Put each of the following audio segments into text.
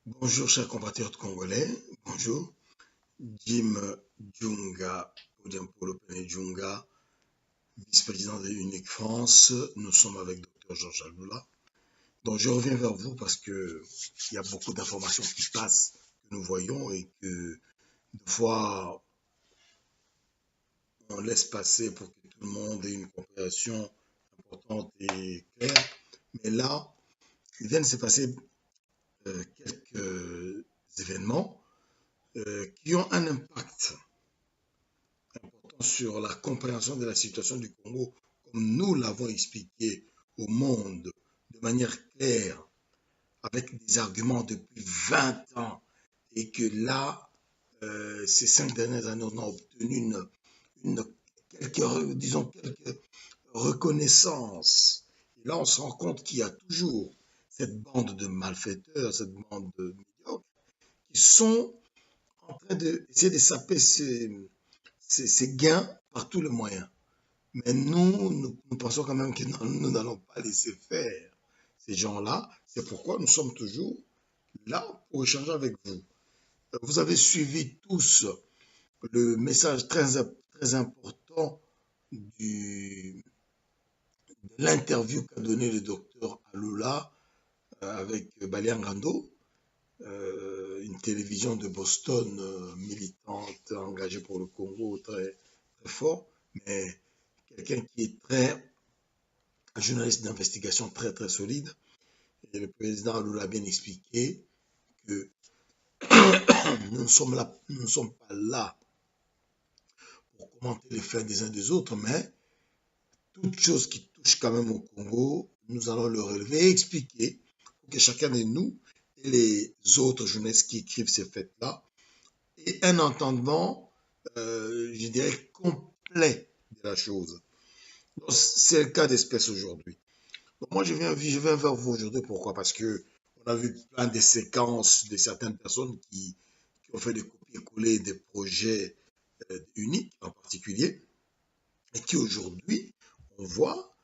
Bonjour chers compatriotes congolais, bonjour. Jim Djunga, Paul Djunga, vice-président de Unique France. Nous sommes avec Dr Georges Aloula. Donc je reviens vers vous parce que il y a beaucoup d'informations qui passent, que nous voyons et que des fois on laisse passer pour que tout le monde ait une compréhension importante et claire. Mais là, il vient de se passer quelques événements qui ont un impact important sur la compréhension de la situation du Congo, comme nous l'avons expliqué au monde de manière claire, avec des arguments depuis 20 ans, et que là, ces 5 dernières années, on a obtenu une quelques reconnaissances. Et là, on se rend compte qu'il y a toujours cette bande de malfaiteurs, cette bande de médiocres, qui sont en train d'essayer de saper ces gains par tous les moyens. Mais nous pensons quand même que nous n'allons pas laisser faire ces gens-là. C'est pourquoi nous sommes toujours là pour échanger avec vous. Vous avez suivi tous le message très important de l'interview qu'a donné le docteur Aloula avec Baliangando, une télévision de Boston militante, engagée pour le Congo, très, très fort, mais quelqu'un qui est un journaliste d'investigation très très solide. Et le président Aloula a bien expliqué que nous ne sommes pas là pour commenter les faits des uns des autres, mais toute chose qui touche quand même au Congo, nous allons le relever et expliquer pour que chacun de nous et les autres journalistes qui écrivent ces faits-là aient un entendement, je dirais, complet de la chose. C'est le cas d'espèce aujourd'hui. Donc moi, je viens vers vous aujourd'hui. Pourquoi? Parce que on a vu plein de séquences de certaines personnes qui ont fait des copier-coller des projets uniques en particulier, et qui aujourd'hui, on voit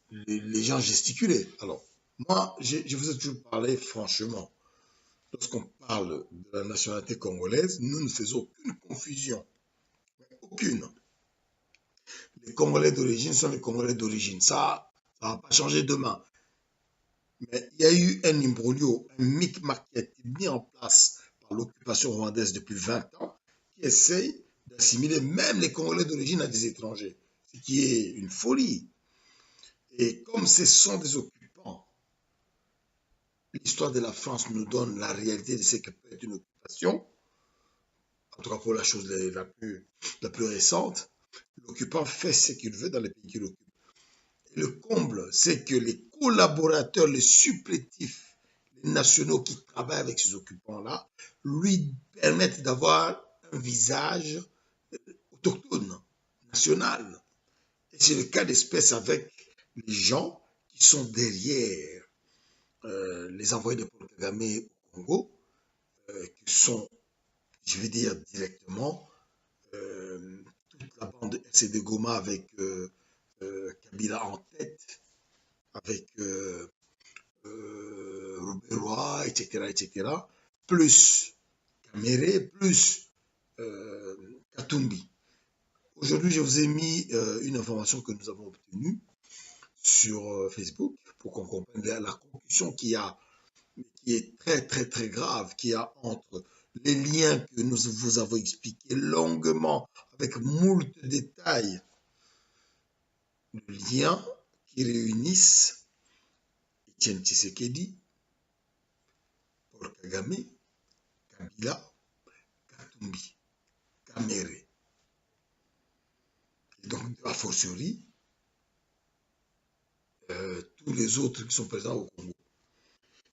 les gens gesticuler. Alors, moi, je vous ai toujours parlé franchement. Lorsqu'on parle de la nationalité congolaise, nous ne faisons aucune confusion. Aucune. Les Congolais d'origine sont les Congolais d'origine. Ça va pas changer demain. Mais il y a eu un imbroglio, un micmac qui a été mis en place par l'occupation rwandaise depuis 20 ans, qui essaye d'assimiler même les Congolais d'origine à des étrangers, ce qui est une folie. Et comme ce sont des occupants, l'histoire de la France nous donne la réalité de ce que peut être une occupation, en tout cas pour la chose la plus récente. L'occupant fait ce qu'il veut dans les pays qu'il occupe. Et le comble, c'est que les collaborateurs, les supplétifs, les nationaux qui travaillent avec ces occupants-là, lui permettent d'avoir un visage autochtone, national. Et c'est le cas d'espèce avec les gens qui sont derrière les envoyés de Paul Kagame au Congo, qui sont, je vais dire directement, toute la bande de RCD Goma avec Kabila en tête, avec Robert etc., plus Kamere, plus Katumbi. Aujourd'hui, je vous ai mis une information que nous avons obtenue sur Facebook pour qu'on comprenne la conclusion qui est très très très grave, qu'il y a entre les liens que nous vous avons expliqués longuement avec moult détails, le lien qui réunissent Etienne Tshisekedi, Paul Kagame, Kabila, Katumbi, Kamere. Et donc, a fortiori, tous les autres qui sont présents au Congo.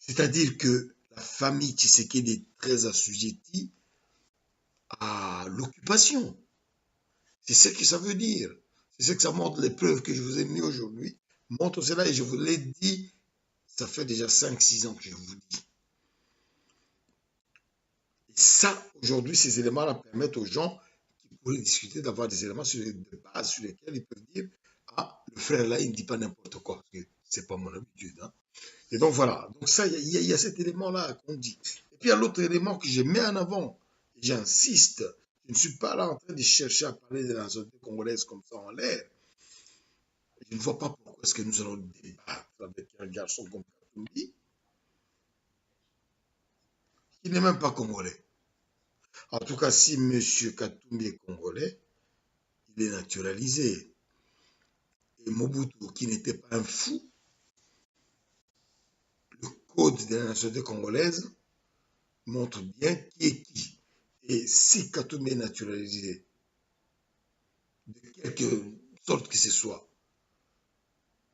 C'est-à-dire que la famille Tshisekedi est très assujettie à l'occupation. C'est ce que ça veut dire. C'est ce que ça montre. Les preuves que je vous ai mis aujourd'hui montrent cela et je vous l'ai dit, ça fait déjà 5-6 ans que je vous dis. Et ça, aujourd'hui, ces éléments-là permettent aux gens qui pourraient discuter d'avoir des éléments de base sur lesquels ils peuvent dire, ah, le frère là, il ne dit pas n'importe quoi. C'est pas mon habitude. Hein. Et donc voilà. Donc ça, il y a cet élément-là qu'on dit. Et puis il y a l'autre élément que je mets en avant. J'insiste. Je ne suis pas là en train de chercher à parler de la nationalité congolaise comme ça en l'air. Je ne vois pas pourquoi est-ce que nous allons débattre avec un garçon comme Katumbi, qui n'est même pas congolais. En tout cas, si M. Katumbi est congolais, il est naturalisé. Et Mobutu, qui n'était pas un fou, le code de la nationalité congolaise montre bien qui est qui. Et si Katumbi est naturalisé, de quelque sorte que ce soit,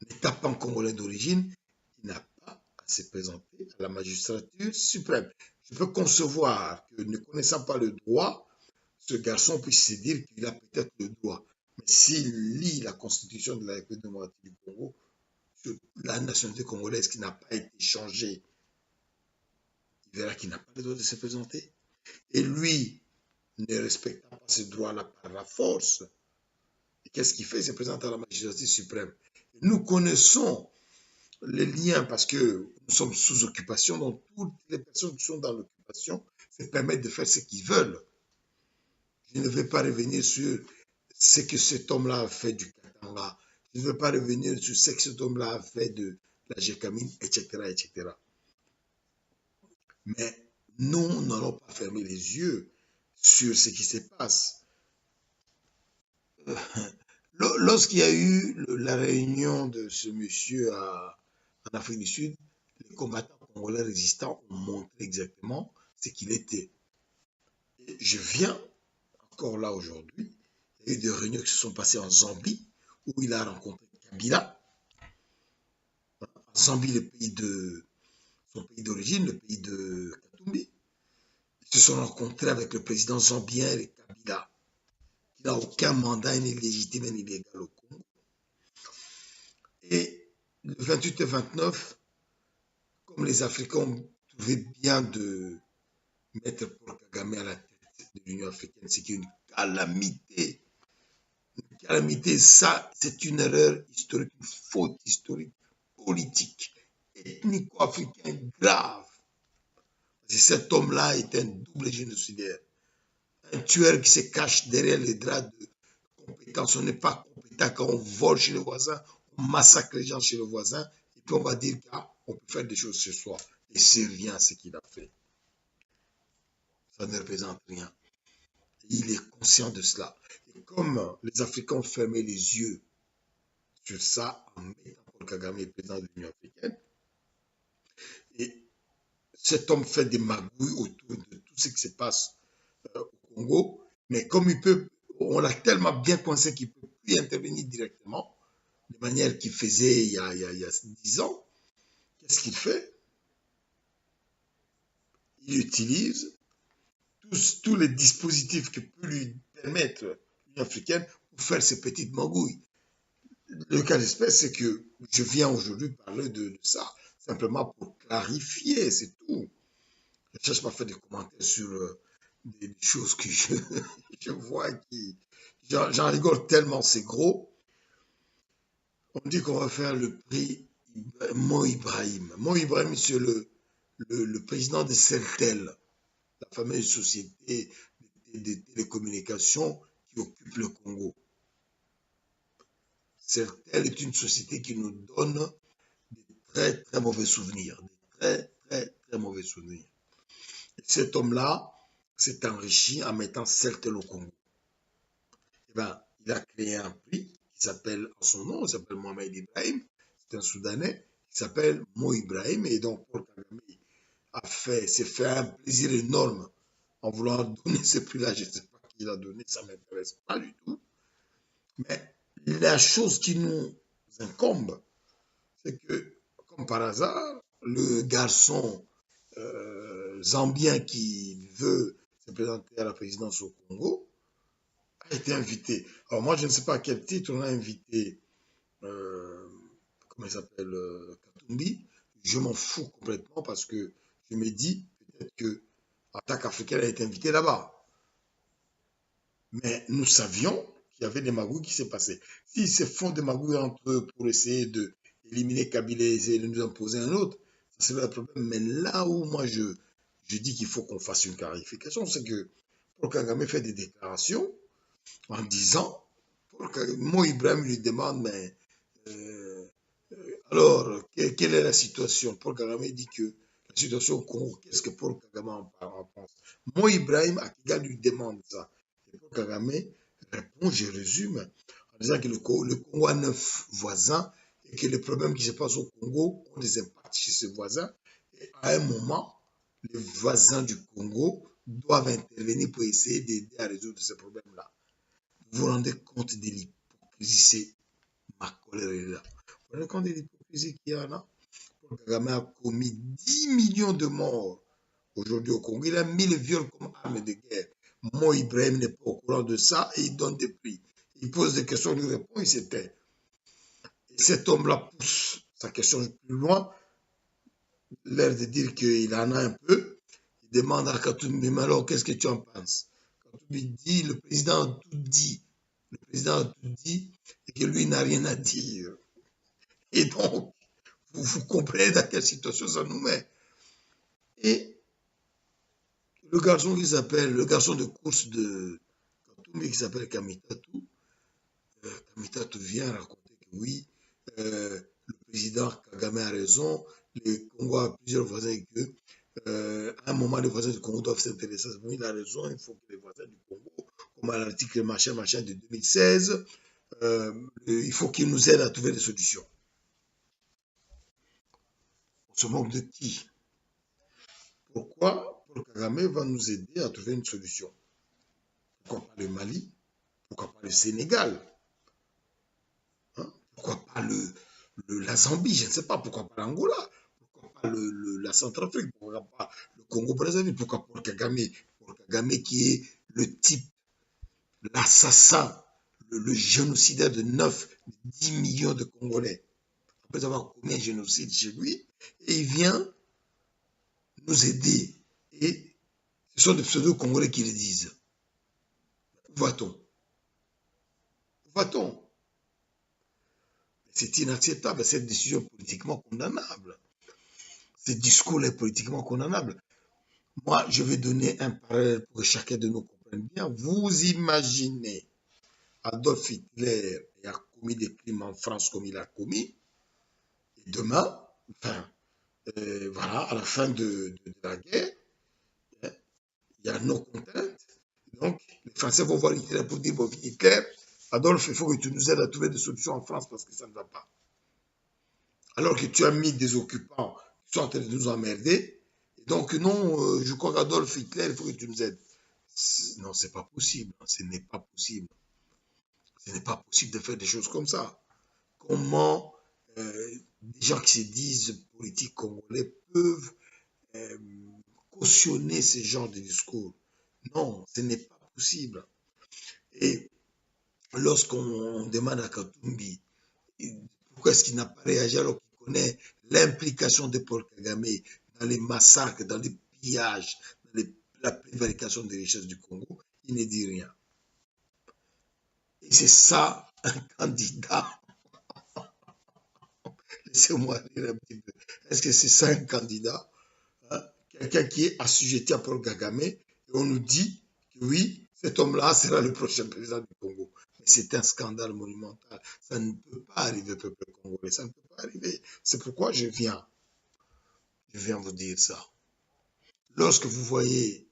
n'étant pas congolais d'origine, il n'a pas à se présenter à la magistrature suprême. Je peux concevoir que, ne connaissant pas le droit, ce garçon puisse se dire qu'il a peut-être le droit. Mais s'il lit la constitution de la République démocratique du Congo, sur la nationalité congolaise qui n'a pas été changée, il verra qu'il n'a pas le droit de se présenter. Et lui, ne respectant pas ce droit-là par la force, qu'est-ce qu'il fait? Il se présente à la magistrature suprême. Nous connaissons les liens parce que nous sommes sous occupation, donc toutes les personnes qui sont dans l'occupation se permettent de faire ce qu'ils veulent. Je ne vais pas revenir sur ce que cet homme-là a fait du Katanga. Je ne vais pas revenir sur ce que cet homme-là a fait de la Gécamine, etc., etc. Mais nous n'allons pas fermer les yeux sur ce qui se passe. Lorsqu'il y a eu la réunion de ce monsieur en Afrique du Sud, les combattants congolais résistants ont montré exactement ce qu'il était. Et je viens encore là aujourd'hui. Il y a eu des réunions qui se sont passées en Zambie, où il a rencontré Kabila. En Zambie, son pays d'origine, le pays de Katumbi. Ils se sont rencontrés avec le président zambien et Kabila, qui n'a aucun mandat, il est légitime et illégal au Congo. Et le 28 et 29, comme les Africains ont trouvé bien de mettre Paul Kagame à la tête de l'Union africaine, c'est une calamité. Une calamité, ça, c'est une erreur historique, une faute historique, politique, ethnico-africaine grave. Parce que cet homme-là est un double génocidaire. Un tueur qui se cache derrière les draps de compétence. On n'est pas compétent quand on vole chez le voisin, on massacre les gens chez le voisin, et puis on va dire qu'on peut faire des choses ce soir. Et c'est rien ce qu'il a fait. Ça ne représente rien. Il est conscient de cela. Et comme les Africains ont fermé les yeux sur ça en mettant Paul Kagame président de l'Union africaine, et cet homme fait des magouilles autour de tout ce qui se passe au Congo, mais comme on l'a tellement bien coincé qu'il ne peut plus intervenir directement, de manière qu'il faisait il y a 10 ans, qu'est-ce qu'il fait? Il utilise tous les dispositifs que peut lui permettre l'Union africaine pour faire ces petites magouilles. Le cas d'espèce, c'est que je viens aujourd'hui parler de ça, simplement pour clarifier, c'est tout. Je ne cherche pas à faire des commentaires sur des choses que je vois qui... J'en rigole tellement, c'est gros. On dit qu'on va faire le prix Mo Ibrahim. Mo Ibrahim, c'est le président de Celtel, la fameuse société de télécommunications qui occupe le Congo. Celtel est une société qui nous donne de très, très mauvais souvenirs. De très, très, très mauvais souvenirs. Et cet homme-là s'est enrichi en mettant Celtel au Congo. Eh ben, il a créé un prix qui s'appelle, en son nom, il s'appelle Mohamed Ibrahim. C'est un Soudanais qui s'appelle Mo Ibrahim. Et donc, Paul Kagame s'est fait un plaisir énorme en voulant donner ce prix-là. Je ne sais pas qui l'a donné, ça ne m'intéresse pas du tout. Mais la chose qui nous incombe, c'est que, comme par hasard, le garçon zambien qui veut se présenter à la présidence au Congo a été invité. Alors moi, je ne sais pas à quel titre on a invité, comment il s'appelle, Katumbi. Je m'en fous complètement parce que je me dis peut-être que Attaque africaine a été invité là-bas. Mais nous savions qu'il y avait des magouilles qui s'est passées. S'ils se font des magouilles entre eux pour essayer éliminer Kabila et essayer de nous imposer un autre, ça c'est pas le problème. Mais là où moi je dis qu'il faut qu'on fasse une clarification, c'est que Paul Kagame fait des déclarations en disant, Mo Ibrahim lui demande, mais alors, quelle est la situation? Paul Kagame dit que la situation au Congo, qu'est-ce que Paul Kagame en pense? Mo Ibrahim à Kigali lui demande ça. Et Paul Kagame répond, je résume, en disant que le Congo a 9 voisins et que les problèmes qui se passent au Congo ont des impacts chez ses voisins. Et à un moment, les voisins du Congo doivent intervenir pour essayer d'aider à résoudre ces problèmes-là. Vous vous rendez compte de l'hypocrisie? C'est ma colère est là. Vous vous rendez compte de l'hypocrisie qu'il y a là? Paul Kagame a commis 10 millions de morts aujourd'hui au Congo. Il a mis le viol comme arme de guerre. Mo Ibrahim n'est pas au courant de ça et il donne des prix. Il pose des questions, il lui répond, il s'éteint. Et cet homme-là pousse sa question plus loin, l'air de dire qu'il en a un peu. Il demande à Katumbi, mais alors qu'est-ce que tu en penses? Katumbi dit, le président a tout dit. Le président a tout dit et que lui n'a rien à dire. Et donc, vous comprenez dans quelle situation ça nous met. Et le garçon qui s'appelle, le garçon de course de Katumbi qui s'appelle Kamitatu, Kamitatu vient raconter que oui, le président Kagame a raison, le Congo a plusieurs voisins et que à un moment les voisins du Congo doivent s'intéresser. Il a raison, il faut que les voisins du Congo, comme à l'article machin de 2016, il faut qu'ils nous aident à trouver des solutions. On se moque de qui? Pourquoi Paul Kagame va nous aider à trouver une solution? Pourquoi pas le Mali? Pourquoi pas le Sénégal? Hein? Pourquoi pas la Zambie? Je ne sais pas. Pourquoi pas l'Angola? Pourquoi pas la Centrafrique? Pourquoi pas le Congo-Brazzaville? Pourquoi Paul Kagame? Paul Kagame qui est le type, l'assassin, le génocidaire de 9-10 millions de Congolais. Après avoir commis un génocide chez lui, et il vient nous aider. Et ce sont des pseudo-Congolais qui le disent. Où va-t-on? Où va-t-on? C'est inacceptable, cette décision est politiquement condamnable. Ce discours est politiquement condamnable. Moi, je vais donner un parallèle pour que chacun de nous comprenne bien. Vous imaginez Adolf Hitler a commis des crimes en France comme il a commis, et demain, enfin, voilà, à la fin de la guerre, il y a no content. Donc, les Français vont voir Hitler pour dire, bon, Hitler, Adolphe, il faut que tu nous aides à trouver des solutions en France parce que ça ne va pas. Alors que tu as mis des occupants qui sont en train de nous emmerder. Et donc, non, je crois qu'Adolf Hitler, il faut que tu nous aides. Non, c'est pas possible. Ce n'est pas possible. Ce n'est pas possible de faire des choses comme ça. Comment des gens qui se disent politiques congolais peuvent cautionner ce genre de discours? Non, ce n'est pas possible. Et lorsqu'on demande à Katumbi pourquoi est-ce qu'il n'a pas réagi alors qu'il connaît l'implication de Paul Kagame dans les massacres, dans les pillages, dans la prévarication des richesses du Congo, il ne dit rien. Et c'est ça un candidat. Laissez-moi rire un petit peu. Est-ce que c'est ça un candidat? Hein? Quelqu'un qui est assujetti à Paul Kagame et on nous dit que oui, cet homme-là sera le prochain président du Congo. Mais c'est un scandale monumental. Ça ne peut pas arriver, peuple congolais. Ça ne peut pas arriver. C'est pourquoi je viens vous dire ça. Lorsque vous voyez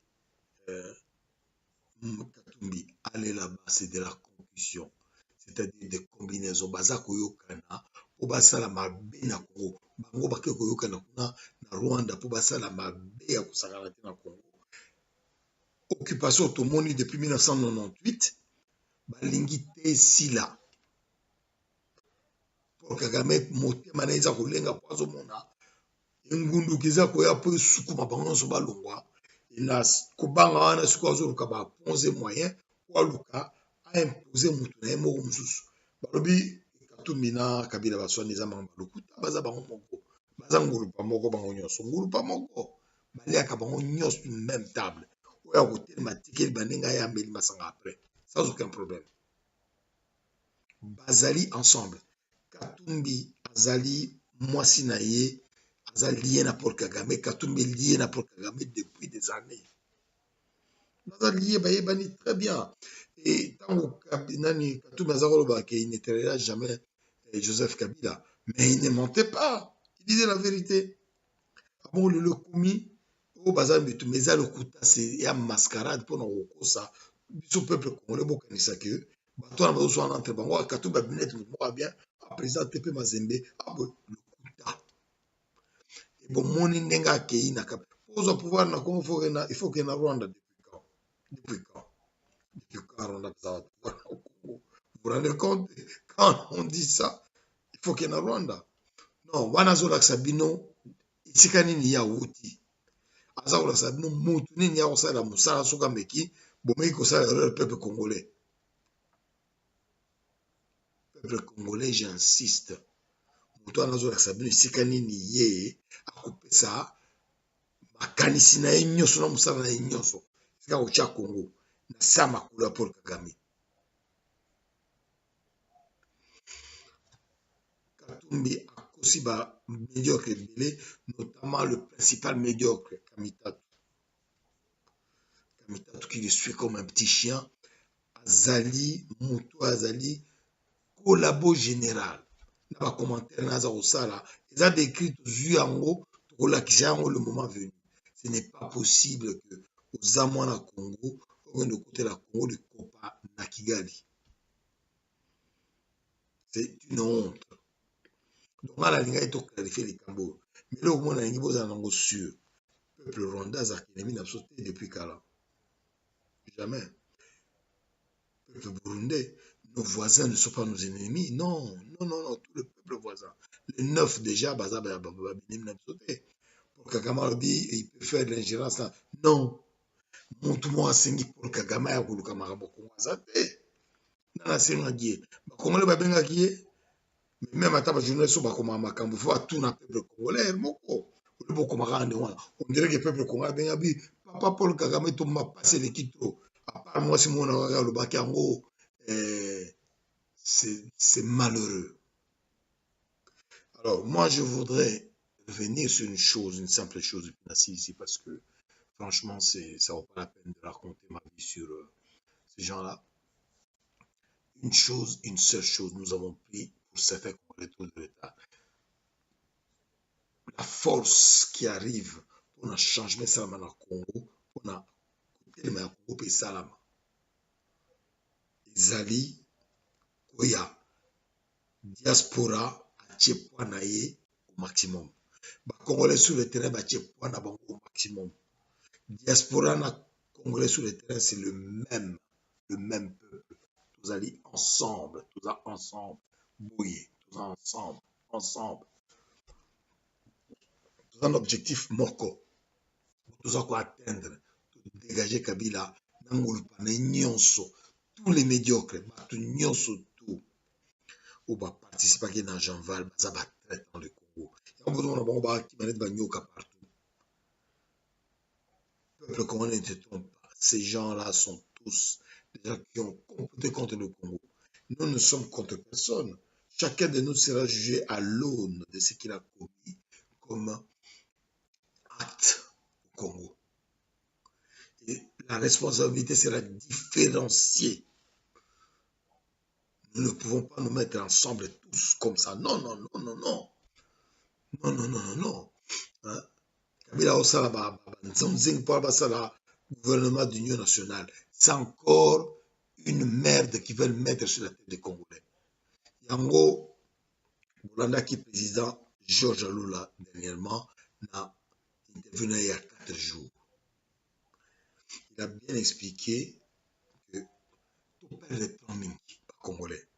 Katumbi aller là-bas, c'est de la concussion. C'est-à-dire des combinaisons. Baza koyokana, po basala mabe na Congo. Bango bake koyokana kuna na Rwanda, po basala mabe ya kosakana te na Congo. Occupation tomoni depuis 1998, balingi te sila. Paul Kagame motema na eza kolenga po azomona engunduki eza koya po esukuma bango nyonso balongwa na kobanga wana sikoyo azoluka baponze moyen po aluka aimpose motu na ye moko mosusu balobi Katumbi na Kabila baswani eza bango balukuta baza bango moko baza ngulupa moko bango nyonso ngulupa moko baliaka bango nyonso même table oyo akotelema tikeli bandenga ayambeli masanga après sans aucun problème bazali ensemble. Katumbi azali mwasi na ye aza lié na Paul Kagame, Katumbi est lié na Paul Kagame depuis des années. Baza lié bayebani très bien. Et tant que Katumbi aza il n'éternela jamais Joseph Kabila, mais il ne mentait pas, il disait la vérité. Bon le commis au bazar bitu meza le kuta c'est ya mascarade pour nous ça biso peuple congolais bokanisa que bato na bazo na entre bango Katumbi binete mo bien président TP Mazembe abo le kuta. Et bon moni ndenga akei na cap pour pouvoir na Congo il faut que na Rwanda depuis quand Rwanda ça vous vous rendez compte quand on dit ça il faut que na Rwanda non wana zo la sabino itikani ni ya wuti aza kolakisa bino mutu nini ya kosala mosala soki ameki bomeki kosala erreur peuple congolais. Peuple congolais j'insiste motu wana azolakisa bino esika nini ye akopesa makanisi na ye nyonso na mosala na ye nyonso esika kotya congo na sa makolo ya Paul Kagame. Katumbi akosi bamédiocre ebele notamment le principal médiocre Kamitatu qui le suit comme un petit chien azali motu azali collabo général na ba commentaire na za osala eza décrit tozwi yango tokolakisa yango le moment venu. Ce n'est pas possible que oza mwana Congo okende okotela Congo likopa na Kigali. C'est une honte. Donc on a lingai to clarifier likambo mais le moment na ngi boza nango sûr peuple rwandais azaki ennemi na sauté depuis kala jamais. Peuple burundais, nos voisins ne sont pas nos ennemis. Non, non, non, non, tout le peuple voisin. Les 9 déjà, pour Kagame, il peut faire de l'ingérence là. Non. Montre moi singi pour Kagame ya kuluka makambo Kongo na senga gie. Ba Congolais ba benga gie. Même ata ba journaliste ba koma makambo faut tout na peuple congolais moko. On dirait que le peuple congolais benga bi papa Paul Kagame to m'a passé les kitro. À part moi si mon le bakango c'est malheureux. Alors, moi, je voudrais revenir sur une chose, une simple chose ici, parce que, franchement, ça ne vaut pas la peine de raconter ma vie sur ces gens-là. Une chose, une seule chose, nous avons pris, pour certains Congolais de l'État, la force qui arrive pour un changement salama dans le Congo, pour un tellement Congo et salama. Izali, Koya, diaspora, Tchepouanaye au maximum. Les Congolais sur le terrain, au maximum. Diaspora na Congolais sur le terrain, c'est le même peuple. Tous allés ensemble, tous ensemble, bouillés, tous ensemble. Tous un objectif moko. Tous à quoi atteindre, dégager Kabila, tous les médiocres, tous nyonso tout. Ou va participer à Jean Val, ça va traiter dans le Congo. Partout. Le peuple congolais ne se trompe pas. Ces gens-là sont tous des gens qui ont comploté contre le Congo. Nous ne sommes contre personne. Chacun de nous sera jugé à l'aune de ce qu'il a commis comme acte au Congo. Et la responsabilité sera différenciée. Nous ne pouvons pas nous mettre ensemble tous comme ça. Non, non, non, non, non. Non, non, non, non, non. Hein? Kabila Osala gouvernement d'union nationale. C'est encore une merde qui veulent mettre sur la tête des Congolais. Yango, Boulanda qui est président Georges Alula dernièrement, n'a intervenu il y a 4 jours. Il a bien expliqué que tout perd les plans mingi, pas congolais.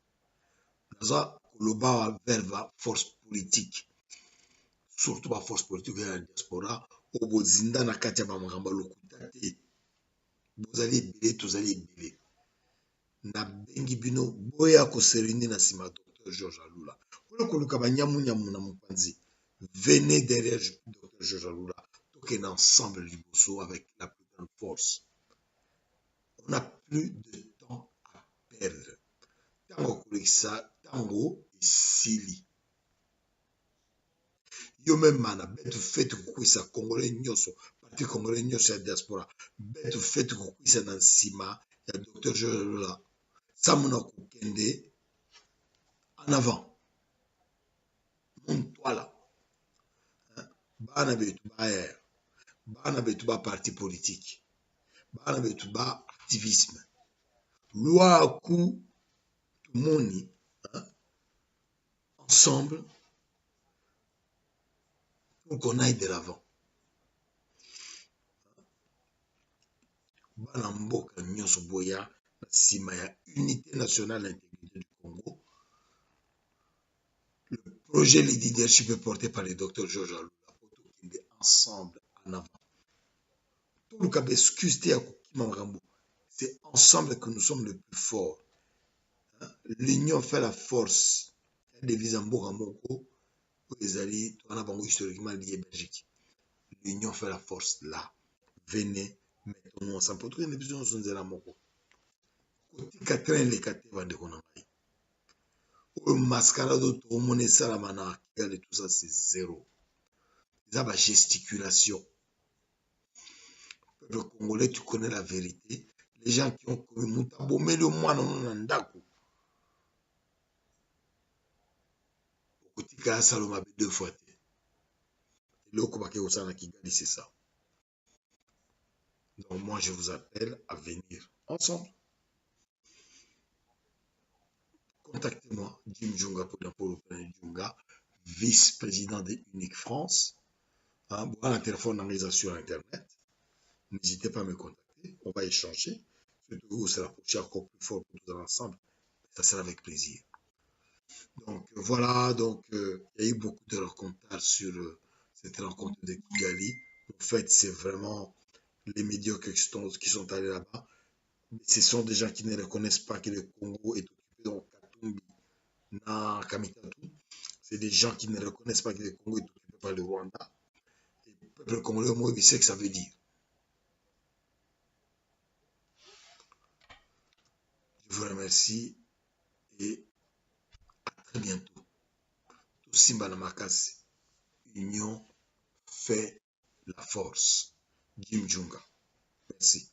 Naza Koloba vers force politique. Surtout la force politique de la diaspora, au Bozinda na katia ba makamba lokuta te. Bozali ebele, tozali ebele. Na bengi bino boya ko sereni na sima Dr Georges Alula. Oyo koluka ba nyamu na mopanzi. Venez derrière Dr Georges Alula. Token ensemble liboso avec la plus grande force. On n'a plus de temps à perdre. Tango kolekisa, tango esili. yo même mana betu fetu kukwisa congolais nyonso parti congolais nyonso ya diaspora betu fetu kukwisa na nsima ya docteur Georges Lula samuna kokende en avant montwala bana betu bayer bana betu ba parti politique bana betu ba activisme lwaku tumoni ensemble pour qu'on aille de l'avant. Bana mboka nyonso boya na nsima ya unité nationale intégrité du Congo. Le projet de leadership est porté par le docteur Georges Alula pour ensemble en avant. Tout le cas excuse c'est ensemble que nous sommes le plus forts. L'union fait la force. La devise en mboka moko ezali tona bango historiquement lié Belgique. L'union fait la force là. Venez, mettons-nous ensemble. Pour trouver une vision de la moko. Kotika train les quatre vande konangai. Au mascarade tout le monde est salamana. Tout ça c'est zéro. Ça va gesticulation. Le Congolais, tu connais la vérité. Les gens qui ont commis Moutabo, mais le moine non ndako. Kotika Saloma deux fois. Le Kobake Osana Kigali, c'est ça. Donc moi, je vous appelle à venir ensemble. Contactez-moi, Jim Djunga, pour Djunga, vice-président de Unique France. Bon, un téléphone en sur Internet. N'hésitez pas à me contacter. On va échanger. Surtout vous, c'est la prochaine encore plus fort pour tous ensemble. Ça sera avec plaisir. Donc voilà, donc il y a eu beaucoup de rencontres sur cette rencontre de Kigali. En fait, c'est vraiment les médiocres qui sont allés là-bas. Ce sont des gens qui ne reconnaissent pas que le Congo est occupé dans Katumbi, na Kamitatu. C'est des gens qui ne reconnaissent pas que le Congo est occupé par le Rwanda. Et le peuple congolais, moi, il sait ce que ça veut dire. Je vous remercie et à très bientôt. Tout Simba Namakasi, union fait la force. Jim Djunga. Merci.